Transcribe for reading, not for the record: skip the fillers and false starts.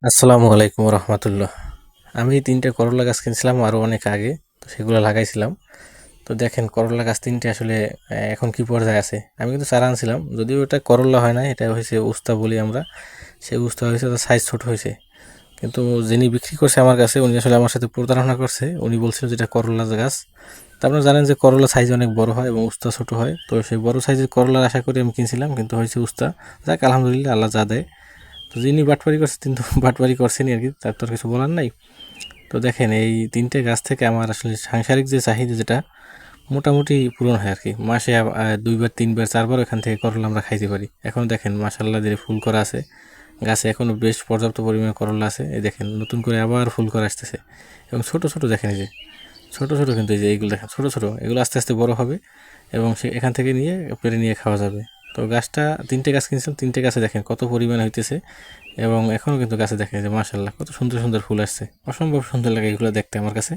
আসসালামু আলাইকুম রহমতুল্লাহ। আমি ৩টে করলা গাছ কিনছিলাম আরও অনেক আগে। তো সেগুলো লাগাইছিলাম। তো দেখেন করলা গাছ ৩টে আসলে এখন কি পর্যায়ে আছে। আমি কিন্তু চারা আনছিলাম, যদিও এটা করলা হয় না, এটা হয়েছে উস্তা বলি আমরা। সেই উস্তা হয়েছে, তার সাইজ ছোট হয়েছে। কিন্তু যিনি বিক্রি করছে আমার কাছে, উনি আসলে আমার সাথে প্রতারণা করছে। উনি বলছিল যে এটা করলা গাছ। তা আপনারা জানেন যে করলা সাইজ অনেক বড় হয় এবং উস্তা ছোট হয়। তো সেই বড় সাইজের করলার আশা করে আমি কিনছিলাম, কিন্তু হয়েছে উস্তা। যাক আলহামদুলিল্লাহ, আল্লাহ যা দেয়। তো যিনি বাটপারি করছে তিনি তো বাটপারি করছেনই আর কি, তার তো আর কিছু বলার নাই। তো দেখেন এই ৩টে গাছ থেকে আমার আসলে সাংসারিক যে চাহিদা, যেটা মোটামুটি পূরণ হয় আর কি। মাসে ২বার ৩বার ৪বার এখান থেকে করলা আমরা খাইতে পারি। এখন দেখেন মাশাআল্লাহ যে ফুল করা আছে গাছে, এখনও বেশ পর্যাপ্ত পরিমাণে করলা আছে। এই দেখেন নতুন করে আবার ফুল করা আসতেছে। এবং ছোট ছোট দেখেন, এই যে ছোট ছোট, কিন্তু এই যে এইগুলো দেখেন ছোট ছোট, এগুলো আস্তে আস্তে বড় হবে এবং সে এখান থেকে নিয়ে পেরে নিয়ে খাওয়া যাবে। তো গাছটা ৩টে গাছ কিনছিলাম, ৩টে গাছে দেখেন কত পরিমাণে হইতেছে। এবং এখনও কিন্তু গাছে দেখেন যে মাশাআল্লাহ কত সুন্দর সুন্দর ফুল আসছে। অসম্ভব সুন্দর লাগে এগুলো দেখতে আমার কাছে।